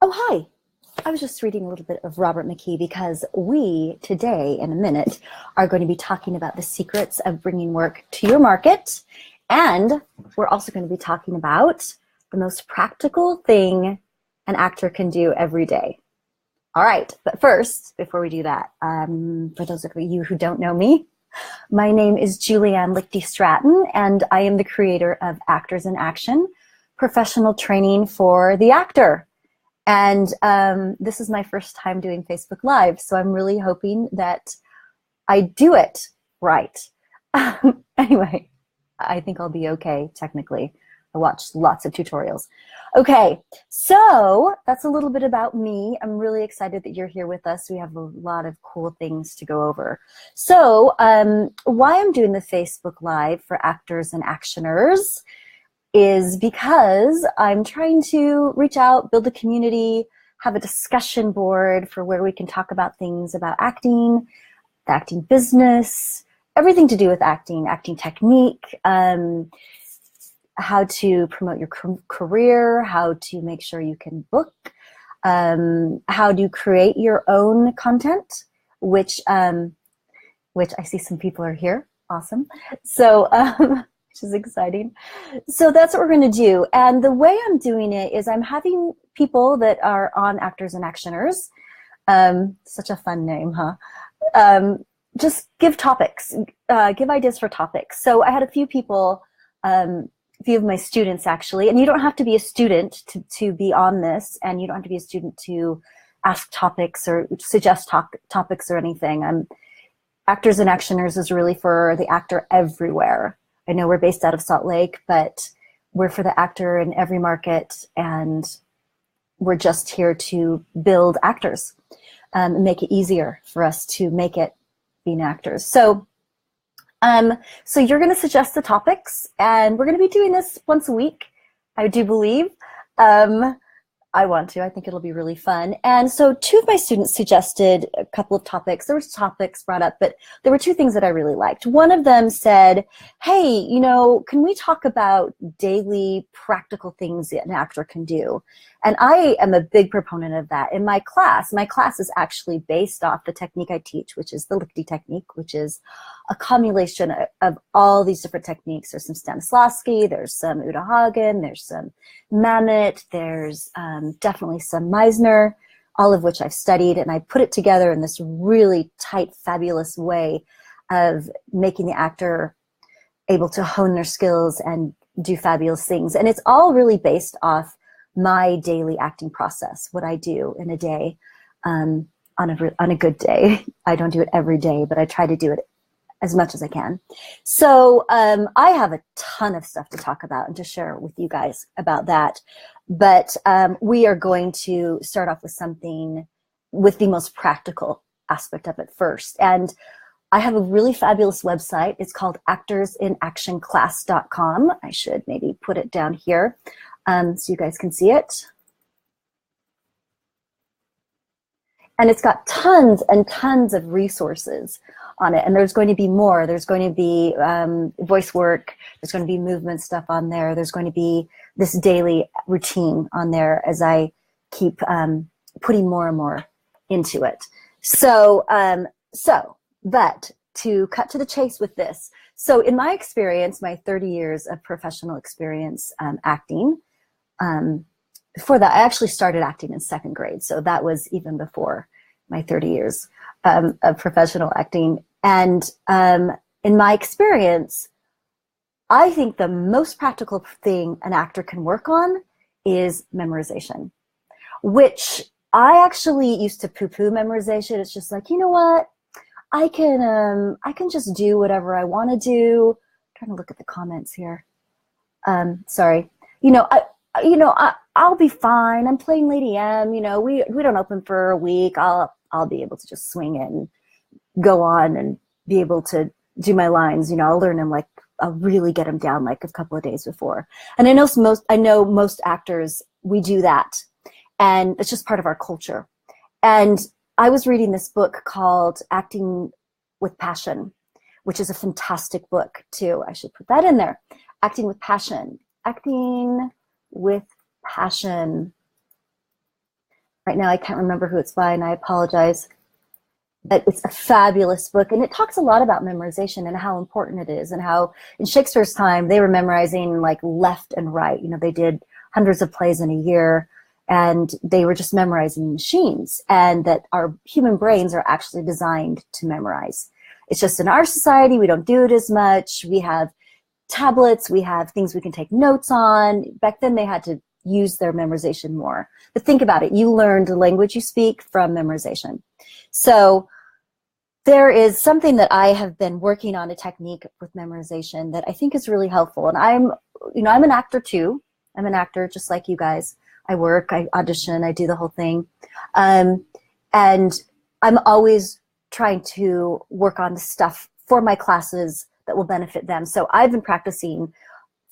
Oh, hi. I was just reading a little bit of Robert McKee because we today, in a minute, are going to be talking about the secrets of bringing work to your market. And we're also going to be talking about the most practical thing an actor can do every day. All right, but first, before we do that, for those of you who don't know me, my name is Julianne Lichty-Stratton, and I am the creator of Actors in Action, professional training for the actor. And this is my first time doing Facebook Live, so I'm really hoping that I do it right. Anyway, I think I'll be okay, technically. I watched lots of tutorials. Okay, so that's a little bit about me. I'm really excited that you're here with us. We have a lot of cool things to go over. So why I'm doing the Facebook Live for Actors and Actioners is because I'm trying to reach out, build a community, have a discussion board for where we can talk about things about acting, the acting business, everything to do with acting, acting technique, how to promote your career, how to make sure you can book, how to create your own content, which I see some people are here. Awesome. So, which is exciting. So that's what we're going to do. And the way I'm doing it is I'm having people that are on Actors and Actioners, such a fun name, huh? Just give topics, give ideas for topics. So I had a few people, a few of my students actually, and you don't have to be a student to be on this, and you don't have to be a student to ask topics or suggest topics or anything. Actors and Actioners is really for the actor everywhere. I know we're based out of Salt Lake, but we're for the actor in every market, and we're just here to build actors and make it easier for us to make it being actors. So, so you're going to suggest the topics, and we're going to be doing this once a week, I do believe. I want to. I think it'll be really fun. And so two of my students suggested a couple of topics. There were topics brought up, but there were two things that I really liked. One of them said, hey, you know, can we talk about daily practical things that an actor can do? And I am a big proponent of that. In my class is actually based off the technique I teach, which is the Lichty technique, which is a combination of all these different techniques. There's some Stanislavski, there's some Uta Hagen, there's some Mamet, there's definitely some Meisner, all of which I've studied, and I put it together in this really tight, fabulous way of making the actor able to hone their skills and do fabulous things. And it's all really based off my daily acting process, what I do in a day, on a good day. I don't do it every day, but I try to do it as much as I can. So I have a ton of stuff to talk about and to share with you guys about that. But we are going to start off with something with the most practical aspect of it first. And I have a really fabulous website. It's called actorsinactionclass.com. I should maybe put it down here so you guys can see it. And it's got tons and tons of resources on it. And there's going to be more. There's going to be voice work. There's going to be movement stuff on there. There's going to be this daily routine on there as I keep putting more and more into it. So, but to cut to the chase with this. So in my experience, my 30 years of professional experience acting, before that, I actually started acting in second grade. So that was even before my 30 years of professional acting. And in my experience, I think the most practical thing an actor can work on is memorization, which I actually used to poo-poo memorization. It's just like, you know what? I can just do whatever I want to do. I'm trying to look at the comments here. Sorry. I'll be fine. I'm playing Lady M. You know, we don't open for a week. I'll be able to just swing it and go on and be able to do my lines. You know, I'll learn them like I'll really get them down like a couple of days before. And I know most actors, we do that, and it's just part of our culture. And I was reading this book called Acting with Passion, which is a fantastic book too. I should put that in there. Acting with Passion. Acting with Passion. right now I can't remember who it's by, and I apologize. But it's a fabulous book, and it talks a lot about memorization and how important it is, and how in Shakespeare's time they were memorizing like left and right. You know, they did hundreds of plays in a year, and they were just memorizing machines, and that our human brains are actually designed to memorize. It's just in our society we don't do it as much. We have tablets, we have things we can take notes on. Back then they had to use their memorization more. But think about it, you learned the language you speak from memorization. So there is something that I have been working on, a technique with memorization that I think is really helpful. And I'm an actor too. I'm an actor just like you guys. I work, I audition, I do the whole thing. And I'm always trying to work on stuff for my classes that will benefit them. So I've been practicing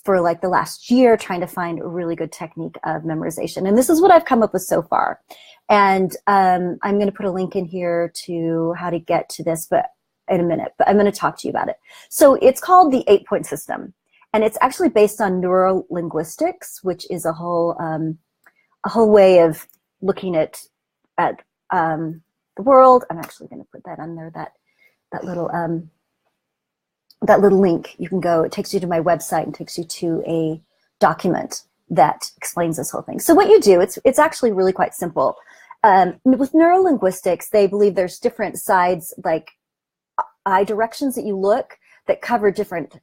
for like the last year, trying to find a really good technique of memorization. And this is what I've come up with so far. And I'm going to put a link in here to how to get to this, but in a minute, but I'm going to talk to you about it. So it's called the 8-point system, and it's actually based on neurolinguistics, which is a whole way of looking at the world. I'm actually going to put that on there, that little link. You can go, it takes you to my website and takes you to a document that explains this whole thing. So what you do, it's actually really quite simple. With neurolinguistics, they believe there's different sides, like eye directions that you look, that cover different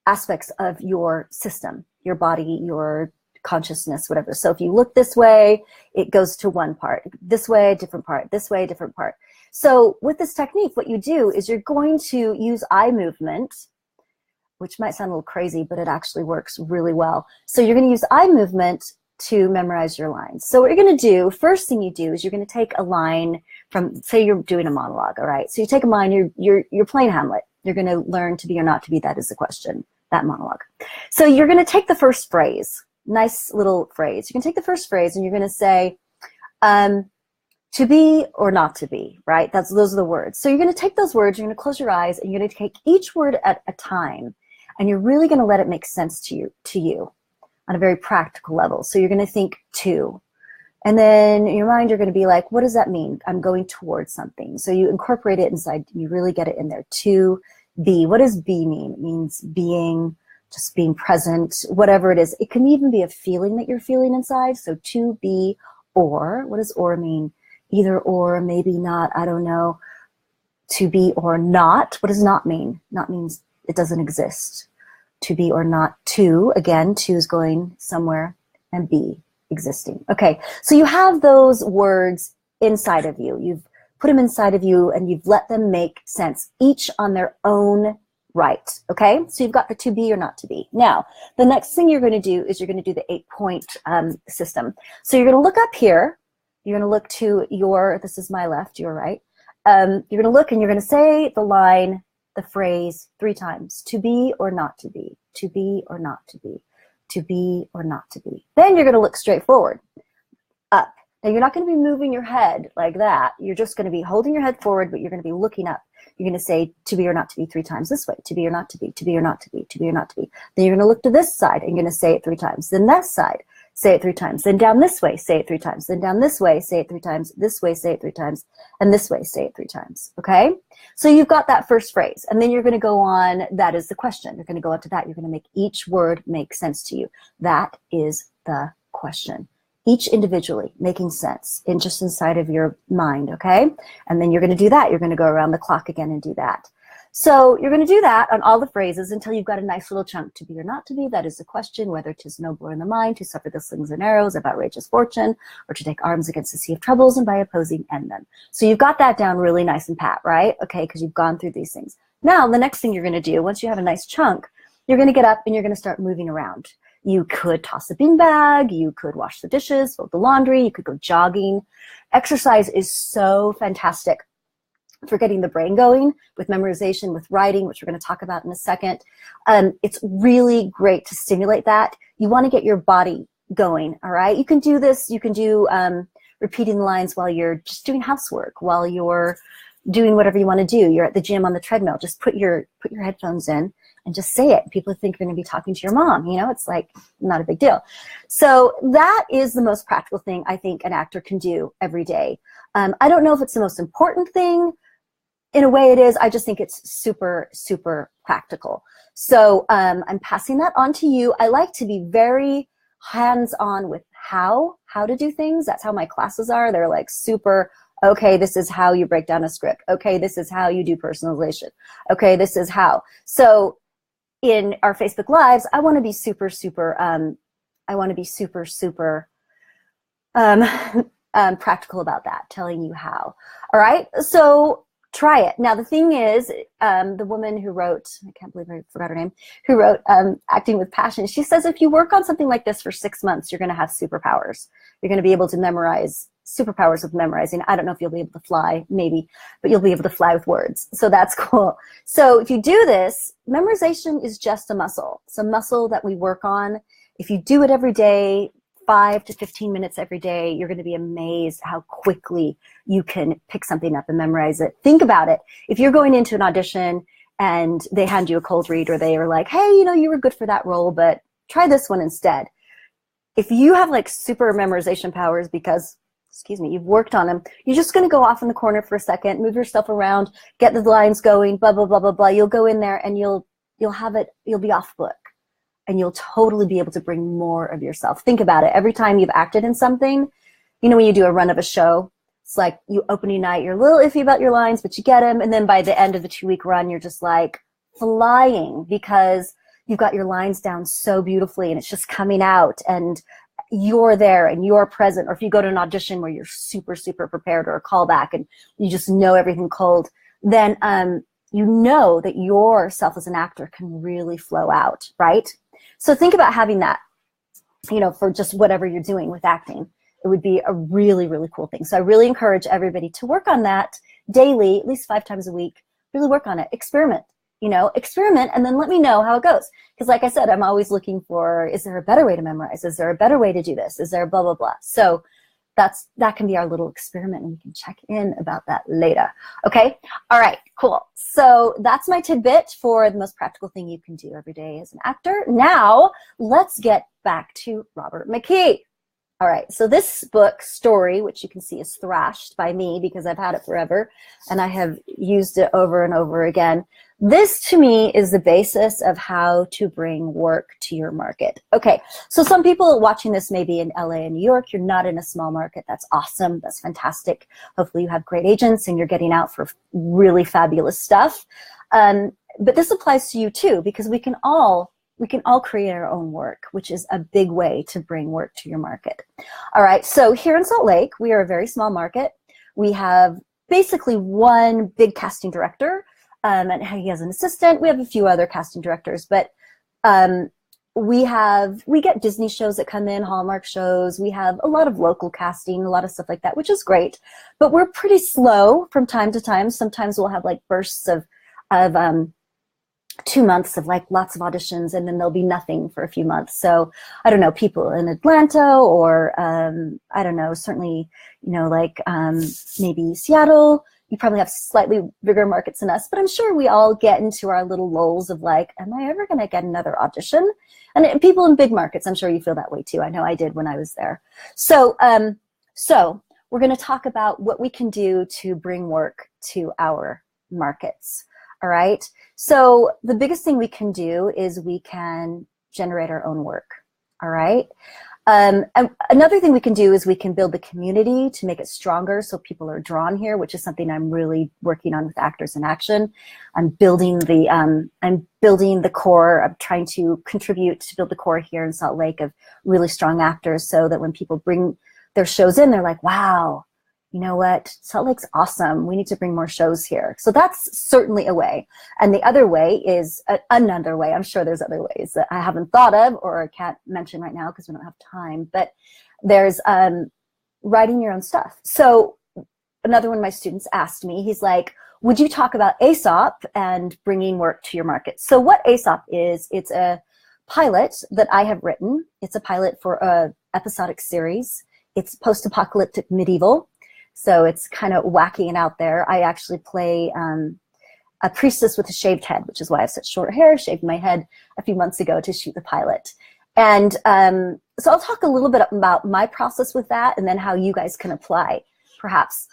aspects of your system, your body, your consciousness, whatever. So if you look this way, it goes to one part. This way, different part. This way, different part. So with this technique, what you do is you're going to use eye movement, which might sound a little crazy, but it actually works really well. So you're going to use eye movement to memorize your lines. So what you're going to do, first thing you do is you're going to take a line from, say you're doing a monologue, all right? So you take a line, you're playing Hamlet. You're going to learn to be or not to be, that is the question, that monologue. So you're going to take the first phrase, nice little phrase. You can take the first phrase and you're going to say, to be or not to be, right? Those are the words. So you're going to take those words, you're going to close your eyes, and you're going to take each word at a time, and you're really going to let it make sense to you on a very practical level. So you're going to think to, and then in your mind you're going to be like, what does that mean? I'm going towards something. So you incorporate it inside, you really get it in there. To be, what does be mean? It means being, just being present, whatever it is. It can even be a feeling that you're feeling inside. So to be, or, what does or mean? Either or, maybe not, I don't know. To be or not, what does not mean? Not means it doesn't exist. To be or not to, again, to is going somewhere, and be, existing. Okay, so you have those words inside of you. You've put them inside of you and you've let them make sense, each on their own right, okay? So you've got the to be or not to be. Now, the next thing you're going to do is you're going to do the 8-point system. So you're going to look up here. You're going to look to your, this is my left, your right. You're going to look and you're going to say the line, the phrase 3 times. To be or not to be. To be or not to be. To be or not to be. Then you're going to look straight forward, up. Now you're not going to be moving your head like that. You're just going to be holding your head forward, but you're going to be looking up. You're going to say to be or not to be 3 times this way. To be or not to be. To be or not to be. To be or not to be. Then you're going to look to this side and you're going to say it 3 times. Then that side. Say it 3 times. Then down this way, say it 3 times. Then down this way, say it 3 times. This way, say it 3 times. And this way, say it 3 times. Okay? So you've got that first phrase. And then you're going to go on, that is the question. You're going to go up to that. You're going to make each word make sense to you. That is the question. Each individually making sense in just inside of your mind, okay? And then you're going to do that. You're going to go around the clock again and do that. So you're going to do that on all the phrases until you've got a nice little chunk. To be or not to be, that is the question, whether 'tis nobler in the mind to suffer the slings and arrows of outrageous fortune, or to take arms against the sea of troubles and by opposing end them. So you've got that down really nice and pat, right? Okay, because you've gone through these things. Now, the next thing you're going to do, once you have a nice chunk, you're going to get up and you're going to start moving around. You could toss a beanbag, you could wash the dishes, fold the laundry, you could go jogging. Exercise is so fantastic for getting the brain going with memorization, with writing, which we're going to talk about in a second. It's really great to stimulate that. You want to get your body going, all right? You can do this, you can do repeating the lines while you're just doing housework, while you're doing whatever you want to do. You're at the gym on the treadmill. Just put your headphones in and just say it. People think you're going to be talking to your mom. You know, it's like not a big deal. So that is the most practical thing I think an actor can do every day. I don't know if it's the most important thing. In a way it is. I just think it's super, super practical. So I'm passing that on to you. I like to be very hands-on with how to do things. That's how my classes are. They're like super, okay, this is how you break down a script. Okay, this is how you do personalization. Okay, this is how. So in our Facebook Lives, I want to be super, super, practical about that, telling you how. All right, so try it. Now, the thing is, the woman who wrote, I can't believe I forgot her name, who wrote Acting with Passion, she says if you work on something like this for 6 months, you're going to have superpowers. You're going to be able to memorize, superpowers with memorizing. I don't know if you'll be able to fly, maybe, but you'll be able to fly with words. So that's cool. So if you do this, memorization is just a muscle. It's a muscle that we work on. If you do it every day, 5 to 15 minutes every day, you're going to be amazed how quickly you can pick something up and memorize it. Think about it. If you're going into an audition and they hand you a cold read, or they are like, hey, you know, you were good for that role, but try this one instead. If you have like super memorization powers because, excuse me, you've worked on them, you're just going to go off in the corner for a second, move yourself around, get the lines going, blah, blah, blah, blah, blah. You'll go in there and you'll be off book. And you'll totally be able to bring more of yourself. Think about it. Every time you've acted in something, you know, when you do a run of a show, it's like you opening night, you're a little iffy about your lines, but you get them. And then by the end of the 2-week run, you're just like flying because you've got your lines down so beautifully and it's just coming out and you're there and you're present. Or if you go to an audition where you're super, super prepared, or a callback and you just know everything cold, then you know that yourself as an actor can really flow out, right? So think about having that, you know, for just whatever you're doing with acting. It would be a really, really cool thing. So I really encourage everybody to work on that daily, at least 5 times a week. Really work on it. Experiment, you know, experiment, and then let me know how it goes. Because like I said, I'm always looking for, is there a better way to memorize? Is there a better way to do this? Is there blah, blah, blah? So that can be our little experiment, and we can check in about that later. Okay? All right, cool. So that's my tidbit for the most practical thing you can do every day as an actor. Now, let's get back to Robert McKee. All right, so this book, Story, which you can see is thrashed by me because I've had it forever, and I have used it over and over again. This, to me, is the basis of how to bring work to your market. Okay, so some people watching this may be in LA and New York. You're not in a small market. That's awesome. That's fantastic. Hopefully you have great agents and you're getting out for really fabulous stuff. But this applies to you too, because we can all create our own work, which is a big way to bring work to your market. All right, so here in Salt Lake, we are a very small market. We have basically one big casting director, and he has an assistant. We have a few other casting directors, but we get Disney shows that come in, Hallmark shows. We have a lot of local casting, a lot of stuff like that, which is great. But we're pretty slow from time to time. Sometimes we'll have like bursts of 2 months of like lots of auditions, and then there'll be nothing for a few months. So I don't know, people in Atlanta, or I don't know, certainly, you know, like maybe Seattle, you probably have slightly bigger markets than us, but I'm sure we all get into our little lulls of like, am I ever going to get another audition? And people in big markets, I'm sure you feel that way too. I know I did when I was there. So we're going to talk about what we can do to bring work to our markets. All right. So the biggest thing we can do is we can generate our own work. All right. And another thing we can do is we can build the community to make it stronger so people are drawn here, which is something I'm really working on with Actors in Action. I'm building the core. I'm trying to contribute to build the core here in Salt Lake of really strong actors, so that when people bring their shows in, they're like, wow, you know what, Salt Lake's awesome. We need to bring more shows here. So that's certainly a way. And the other way is another way. I'm sure there's other ways that I haven't thought of or I can't mention right now because we don't have time. But there's writing your own stuff. So another one of my students asked me, he's like, would you talk about Aesop and bringing work to your market? So what Aesop is, it's a pilot that I have written. It's a pilot for a episodic series. It's post-apocalyptic medieval. So it's kind of wacky and out there. I actually play a priestess with a shaved head, which is why I have such short hair. Shaved my head a few months ago to shoot the pilot. And so I'll talk a little bit about my process with that, and then how you guys can apply perhaps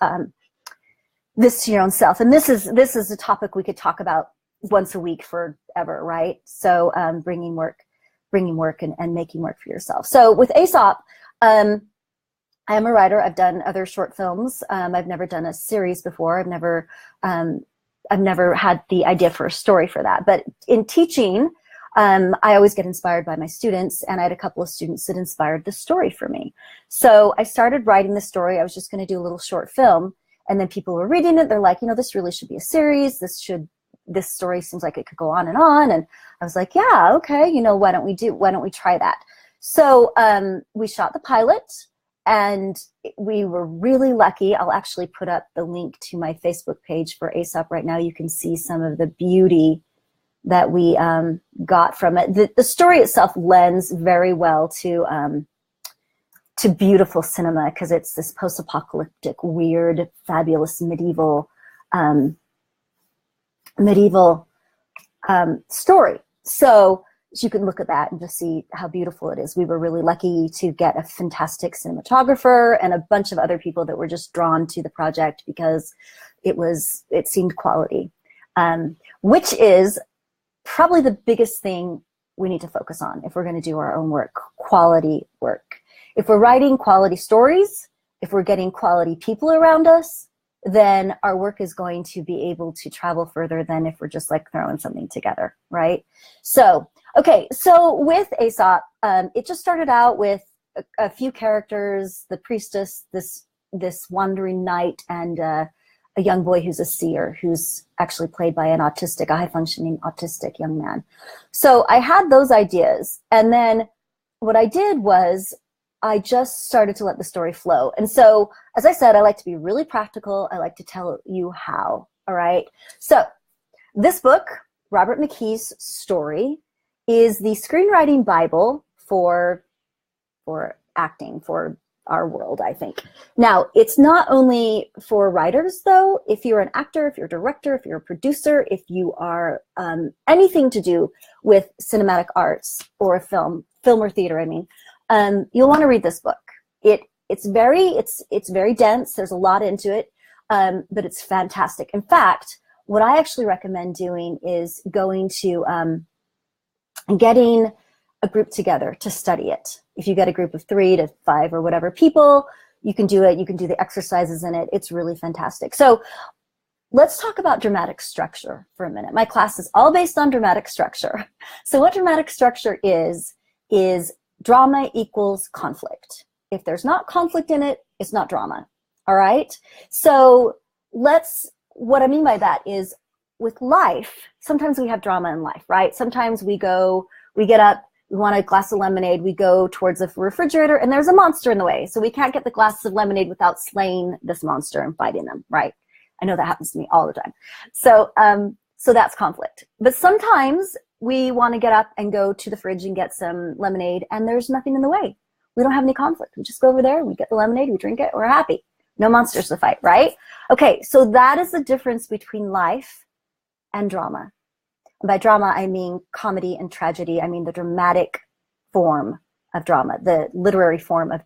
this to your own self. And this is a topic we could talk about once a week forever, right? So bringing work and making work for yourself. So with Aesop, I am a writer. I've done other short films. I've never done a series before. I've never had the idea for a story for that. But in teaching, I always get inspired by my students, and I had a couple of students that inspired the story for me. So I started writing the story. I was just going to do a little short film, and then people were reading it. They're like, this really should be a series. This story seems like it could go on. And I was like, yeah, okay, why don't we try that? So we shot the pilot, and we were really lucky. I'll actually put up the link to my Facebook page for Aesop right now. You can see some of the beauty that we got from it. The story itself lends very well to beautiful cinema, because it's this post-apocalyptic, weird, fabulous medieval story. So you can look at that and just see how beautiful it is. We were really lucky to get a fantastic cinematographer and a bunch of other people that were just drawn to the project because it seemed quality, which is probably the biggest thing we need to focus on if we're going to do our own work: quality work. If we're writing quality stories, if we're getting quality people around us, then our work is going to be able to travel further than if we're just like throwing something together, right? So, okay, so with Aesop, it just started out with a few characters: the priestess, this wandering knight, and a young boy who's a seer, who's actually played by a high-functioning autistic young man. So I had those ideas, and then what I did was I just started to let the story flow. And so, as I said, I like to be really practical. I like to tell you how, all right? So this book, Robert McKee's story, is the screenwriting Bible for acting, for our world, I think. Now, it's not only for writers, though. If you're an actor, if you're a director, if you're a producer, if you are anything to do with cinematic arts or a film or theater, I mean, you'll want to read this book. It's very dense. There's a lot into it, but it's fantastic. In fact, what I actually recommend doing is going to getting a group together to study it. If you get a group of 3 to 5 or whatever people, you can do it. You can do the exercises in it. It's really fantastic. So let's talk about dramatic structure for a minute. My class is all based on dramatic structure. So what dramatic structure is drama equals conflict. If there's not conflict in it, it's not drama. All right? So what I mean by that is, with life, sometimes we have drama in life, right? Sometimes we get up, we want a glass of lemonade, we go towards the refrigerator, and there's a monster in the way. So we can't get the glass of lemonade without slaying this monster and fighting them, right? I know that happens to me all the time. So that's conflict. But sometimes we want to get up and go to the fridge and get some lemonade, and there's nothing in the way. We don't have any conflict. We just go over there, we get the lemonade, we drink it, we're happy. No monsters to fight, right? Okay, so that is the difference between life and drama. And by drama, I mean comedy and tragedy. I mean the dramatic form of drama, the literary form of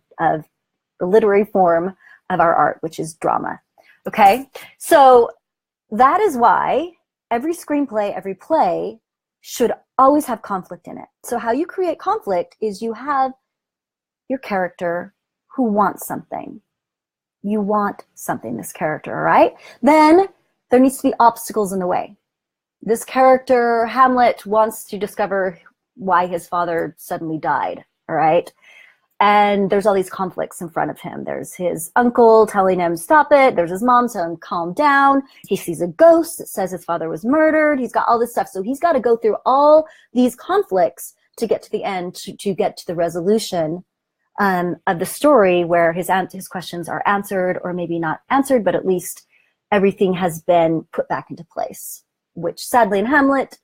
our art, which is drama. Okay, so that is why every screenplay, every play should always have conflict in it. So how you create conflict is you have your character who wants something. You want something, this character, all right? Then there needs to be obstacles in the way. This character, Hamlet, wants to discover why his father suddenly died, all right? And there's all these conflicts in front of him. There's his uncle telling him, stop it. There's his mom telling him, calm down. He sees a ghost that says his father was murdered. He's got all this stuff. So he's got to go through all these conflicts to get to the end, to get to the resolution of the story, where his questions are answered, or maybe not answered, but at least everything has been put back into place, which sadly in Hamlet,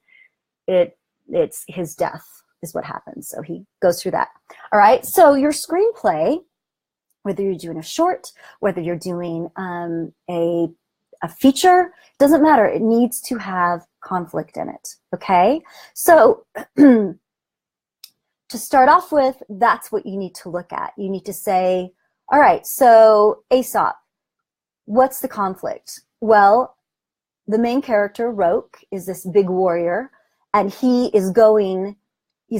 it's his death is what happens. So he goes through that. All right, so your screenplay, whether you're doing a short, whether you're doing a a feature, doesn't matter. It needs to have conflict in it, okay? So to start off with, that's what you need to look at. You need to say, all right, so Aesop, what's the conflict? Well, the main character, Roke, is this big warrior, and he's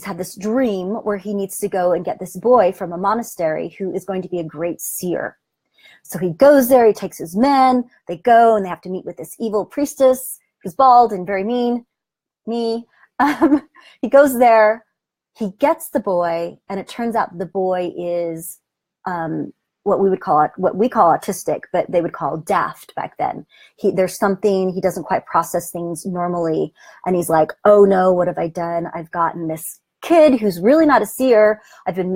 had this dream where he needs to go and get this boy from a monastery who is going to be a great seer. So he goes there, he takes his men, they go and they have to meet with this evil priestess who's bald and very mean, me. He goes there, he gets the boy, and it turns out the boy is what we call autistic, but they would call daft back then. There's something, he doesn't quite process things normally, and he's like, oh no, what have I done? I've gotten this kid who's really not a seer. I've been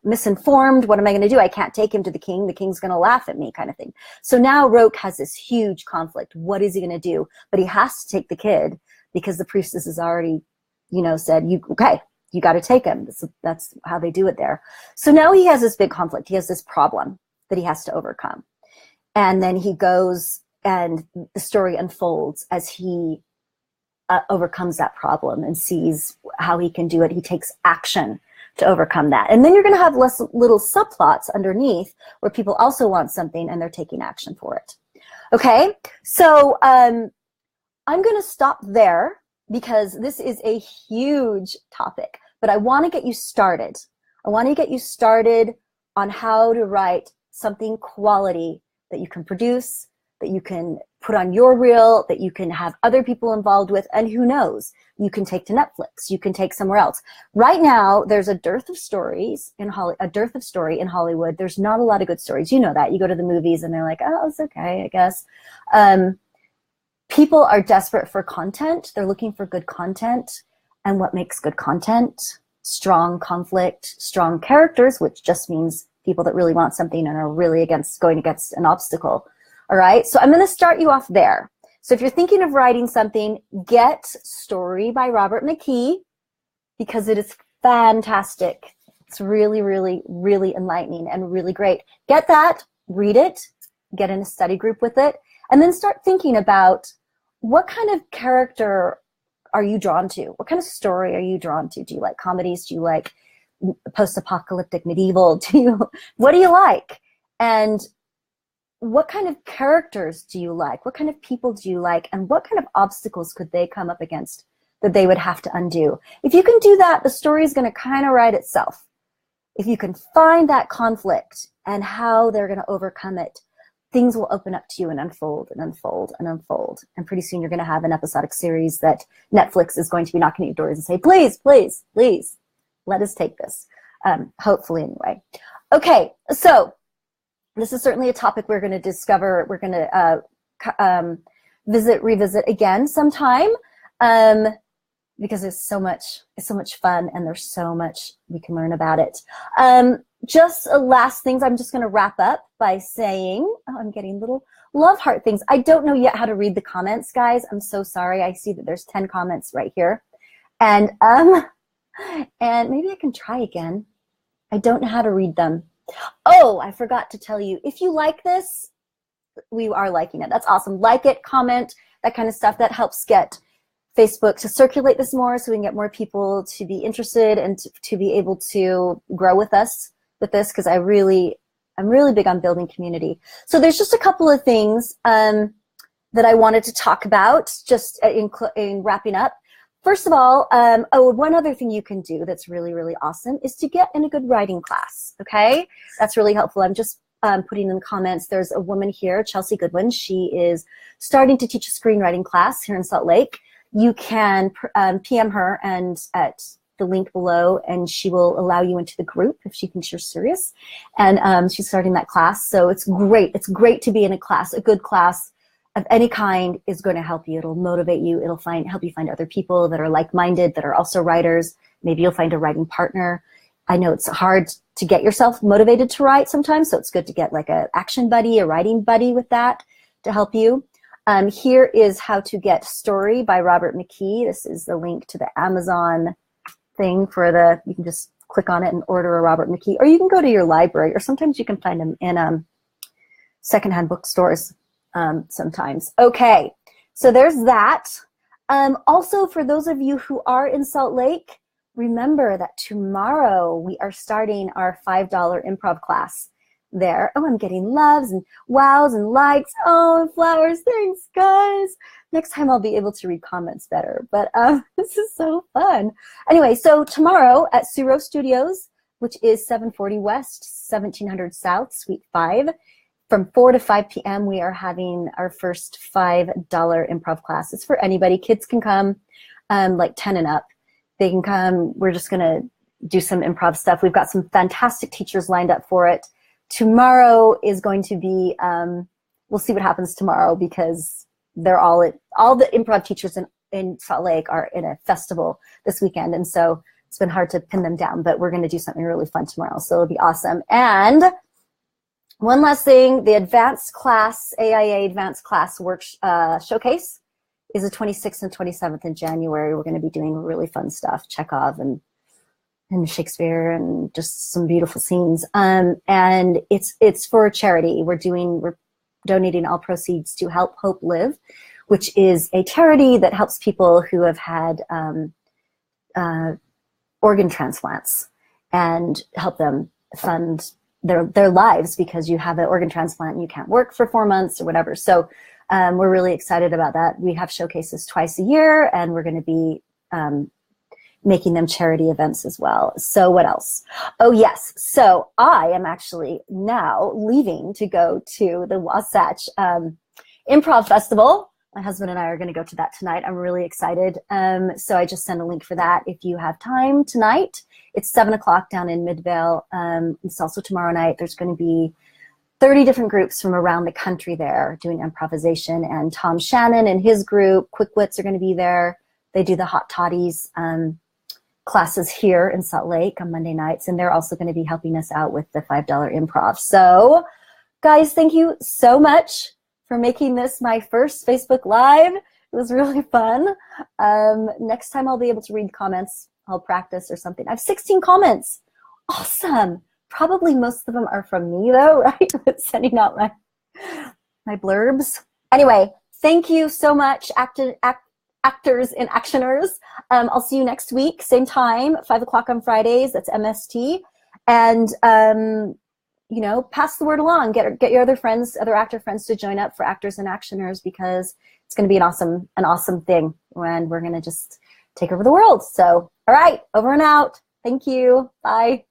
misinformed. What am I going to do? I can't take him to the king. The king's going to laugh at me, kind of thing. So now Roke has this huge conflict. What is he going to do? But he has to take the kid because the priestess has already, said, you got to take him. That's how they do it there. So now he has this big conflict. He has this problem that he has to overcome. And then he goes and the story unfolds as he overcomes that problem and sees how he can do it. He takes action to overcome that. And then you're going to have little subplots underneath where people also want something and they're taking action for it. Okay, so I'm going to stop there because this is a huge topic, but I want to get you started. I want to get you started on how to write something quality that you can produce, that you can put on your reel, that you can have other people involved with, and who knows, you can take to Netflix, you can take somewhere else. Right now, there's a dearth of story in Hollywood. There's not a lot of good stories. You know that. You go to the movies and they're like, oh, it's okay, I guess. People are desperate for content. They're looking for good content. And what makes good content? Strong conflict, strong characters, which just means people that really want something and are really going against an obstacle. All right, so I'm going to start you off there. So if you're thinking of writing something, get Story by Robert McKee, because it is fantastic. It's really, really, really enlightening and really great. Get that, read it, get in a study group with it, and then start thinking about what kind of character are you drawn to? What kind of story are you drawn to? Do you like comedies? Do you like post-apocalyptic medieval? What do you like? And what kind of characters do you like? What kind of people do you like? And what kind of obstacles could they come up against that they would have to undo? If you can do that, the story is going to kind of write itself. If you can find that conflict and how they're going to overcome it, things will open up to you and unfold and unfold and unfold. And pretty soon you're going to have an episodic series that Netflix is going to be knocking at your doors and say, please, please, please, let us take this. Hopefully anyway. Okay, so this is certainly a topic we're going to discover. We're going to revisit again sometime because it's so much fun and there's so much we can learn about it. Just last things, I'm just going to wrap up by saying, oh, I'm getting little love heart things. I don't know yet how to read the comments, guys. I'm so sorry. I see that there's 10 comments right here, and maybe I can try again. I don't know how to read them. Oh, I forgot to tell you, if you like this, we are liking it. That's awesome. Like it, comment, that kind of stuff. That helps get Facebook to circulate this more so we can get more people to be interested and to be able to grow with us with this, because I'm really big on building community. So there's just a couple of things that I wanted to talk about just in wrapping up. First of all, one other thing you can do that's really, really awesome is to get in a good writing class, okay? That's really helpful. I'm just putting in the comments, there's a woman here, Chelsea Goodwin. She is starting to teach a screenwriting class here in Salt Lake. You can PM her and at the link below, and she will allow you into the group if she thinks you're serious. And she's starting that class, so it's great. It's great to be in a class, a good class of any kind is going to help you. It'll motivate you. It'll help you find other people that are like-minded, that are also writers. Maybe you'll find a writing partner. I know it's hard to get yourself motivated to write sometimes, so it's good to get like an action buddy, a writing buddy with that to help you. Here is How to Get Story by Robert McKee. This is the link to the Amazon thing for you can just click on it and order a Robert McKee, or you can go to your library, or sometimes you can find them in secondhand bookstores. sometimes. Okay, so there's that. Also, for those of you who are in Salt Lake, remember that tomorrow we are starting our $5 improv class there. Oh, I'm getting loves and wows and likes. Oh, and flowers. Thanks, guys. Next time I'll be able to read comments better. But this is so fun. Anyway, so tomorrow at Suro Studios, which is 740 West, 1700 South, Suite 5, from 4 to 5 p.m., we are having our first $5 improv class. It's for anybody. Kids can come, like 10 and up. They can come. We're just going to do some improv stuff. We've got some fantastic teachers lined up for it. Tomorrow is going to be, we'll see what happens tomorrow because they're all the improv teachers in Salt Lake are in a festival this weekend. And so it's been hard to pin them down, but we're going to do something really fun tomorrow. So it'll be awesome. And one last thing, the advanced class, AIA advanced class showcase is the 26th and 27th in January. We're going to be doing really fun stuff, Chekhov and Shakespeare and just some beautiful scenes. And it's for a charity. We're donating all proceeds to Help Hope Live, which is a charity that helps people who have had organ transplants and help them fund their lives because you have an organ transplant and you can't work for 4 months or whatever. So we're really excited about that. We have showcases twice a year and we're going to be making them charity events as well. So what else? Oh yes, so I am actually now leaving to go to the Wasatch Improv Festival. My husband and I are going to go to that tonight. I'm really excited. So I just sent a link for that if you have time tonight. It's 7 o'clock down in Midvale. It's also tomorrow night. There's going to be 30 different groups from around the country there doing improvisation. And Tom Shannon and his group, Quick Wits, are going to be there. They do the Hot Toddies classes here in Salt Lake on Monday nights. And they're also going to be helping us out with the $5 improv. So guys, thank you so much for making this my first Facebook Live. It was really fun. Next time I'll be able to read comments. I'll practice or something. I have 16 comments. Awesome. Probably most of them are from me though, right? With sending out my blurbs. Anyway, thank you so much, actors and actioners. I'll see you next week, same time, 5 o'clock on Fridays. That's MST. And you know, pass the word along. Get your other friends, other actor friends, to join up for actors and actioners because it's going to be an awesome thing when we're going to just take over the world. So, all right, over and out. Thank you. Bye.